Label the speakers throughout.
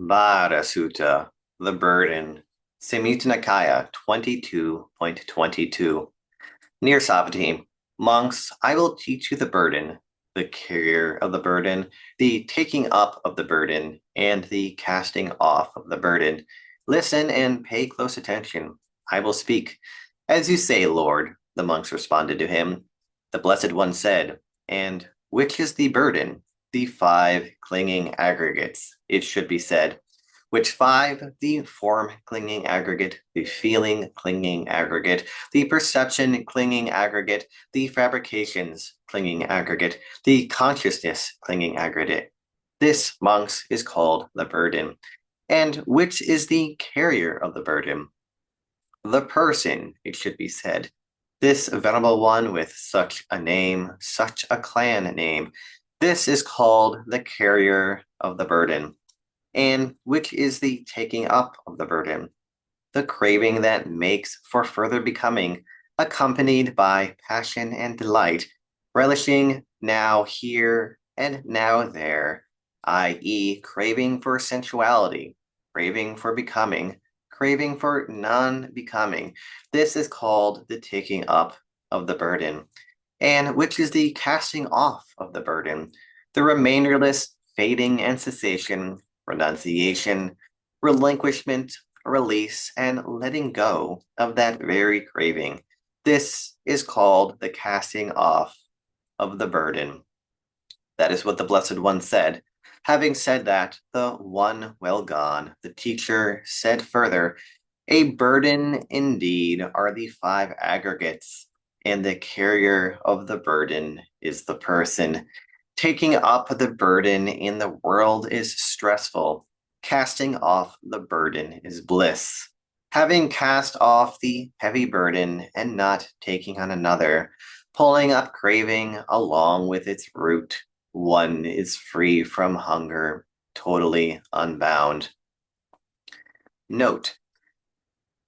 Speaker 1: Bhāra Sutta, the burden, Samyutta Nikaya 22.22. Near Savatthi, monks, I will teach you the burden, the carrier of the burden, the taking up of the burden, and the casting off of the burden. Listen and pay close attention. I will speak. As you say, Lord, the monks responded to him. The Blessed One said, and which is the burden? The five clinging aggregates, it should be said. Which five? The form clinging aggregate, the feeling clinging aggregate, the perception clinging aggregate, the fabrications clinging aggregate, the consciousness clinging aggregate. This, monks, is called the burden. And which is the carrier of the burden? The person, it should be said. This venerable one with such a name, such a clan name, this is called the carrier of the burden. And which is the taking up of the burden? The craving that makes for further becoming, accompanied by passion and delight, relishing now here and now there, i.e., craving for sensuality, craving for becoming, craving for non becoming. This is called the taking up of the burden, and which is the casting off of the burden, the remainderless fading and cessation, renunciation, relinquishment, release, and letting go of that very craving. This is called the casting off of the burden. That is what the Blessed One said. Having said that, the one well gone, the teacher said further, a burden indeed are the five aggregates, and the carrier of the burden is the person. Taking up the burden in the world is stressful. Casting off the burden is bliss. Having cast off the heavy burden and not taking on another, pulling up craving along with its root, one is free from hunger, totally unbound. Note,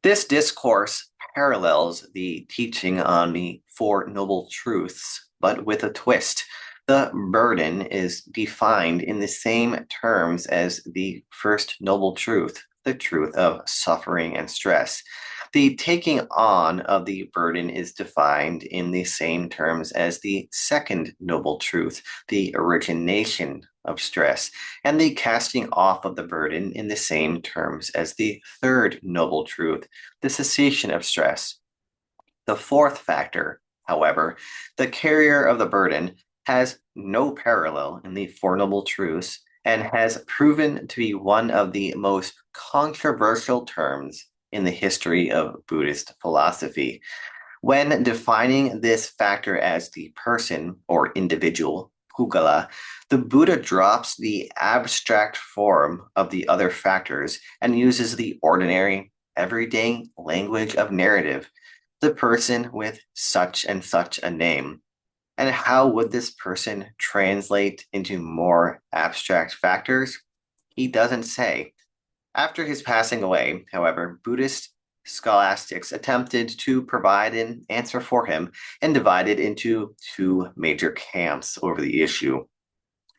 Speaker 1: this discourse parallels the teaching on the Four Noble Truths, but with a twist. The burden is defined in the same terms as the first noble truth, the truth of suffering and stress. The taking on of the burden is defined in the same terms as the second noble truth, the origination of stress, and the casting off of the burden in the same terms as the third noble truth, the cessation of stress. The fourth factor, however, the carrier of the burden, has no parallel in the Four Noble Truths and has proven to be one of the most controversial terms in the history of Buddhist philosophy. When defining this factor as the person or individual, Pugala, the Buddha drops the abstract form of the other factors and uses the ordinary, everyday language of narrative, the person with such and such a name. And how would this person translate into more abstract factors? He doesn't say. After his passing away, however, Buddhist scholastics attempted to provide an answer for him and divided into two major camps over the issue.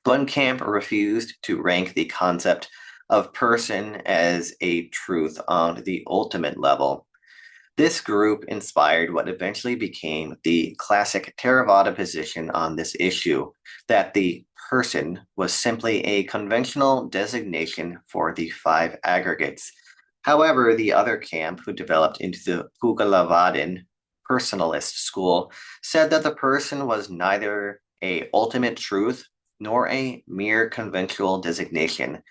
Speaker 1: One camp refused to rank the concept of person as a truth on the ultimate level. This group inspired what eventually became the classic Theravada position on this issue, that the person was simply a conventional designation for the five aggregates. However, the other camp, who developed into the Pugalavadin personalist school, said that the person was neither a ultimate truth nor a mere conventional designation,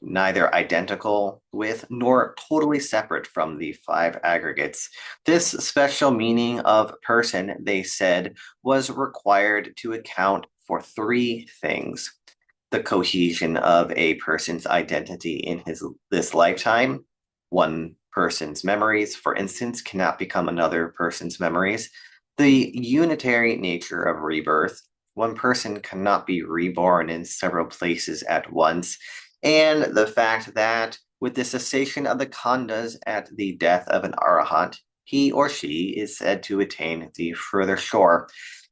Speaker 1: neither identical with nor totally separate from the five aggregates. This special meaning of person, they said, was required to account for three things: the cohesion of a person's identity in this lifetime. One person's memories, for instance, cannot become another person's memories. The unitary nature of rebirth. One person cannot be reborn in several places at once, and the fact that with the cessation of the khandhas at the death of an arahant, he or she is said to attain the further shore.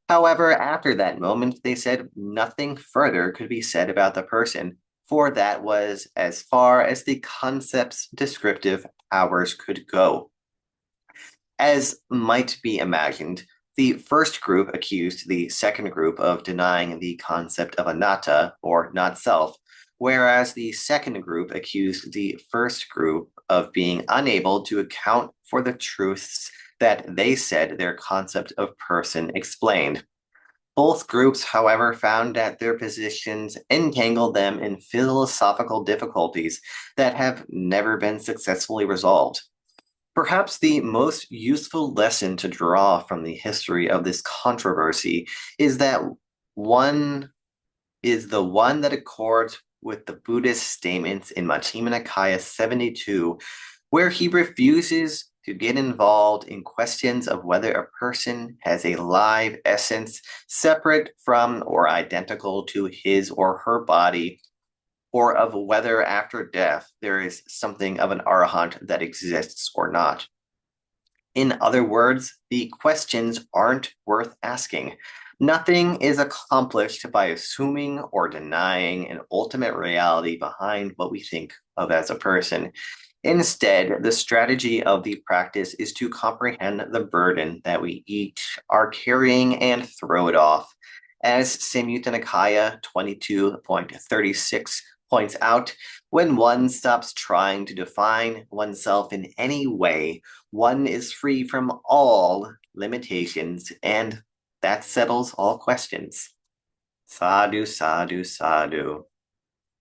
Speaker 1: However, after that moment, they said nothing further could be said about the person, for that was as far as the concept's descriptive powers could go. As might be imagined, the first group accused the second group of denying the concept of anatta, or not self, whereas the second group accused the first group of being unable to account for the truths that they said their concept of person explained. Both groups, however, found that their positions entangled them in philosophical difficulties that have never been successfully resolved. Perhaps the most useful lesson to draw from the history of this controversy is that one is the one that accords with the Buddhist statements in Majjhima Nikaya 72, where he refuses to get involved in questions of whether a person has a live essence separate from or identical to his or her body, or of whether after death there is something of an arahant that exists or not. In other words, the questions aren't worth asking. Nothing is accomplished by assuming or denying an ultimate reality behind what we think of as a person. Instead, the strategy of the practice is to comprehend the burden that we each are carrying and throw it off. As Samyutta Nikaya 22.36 points out, when one stops trying to define oneself in any way, one is free from all limitations, and that settles all questions. Sadhu, sadhu, sadhu.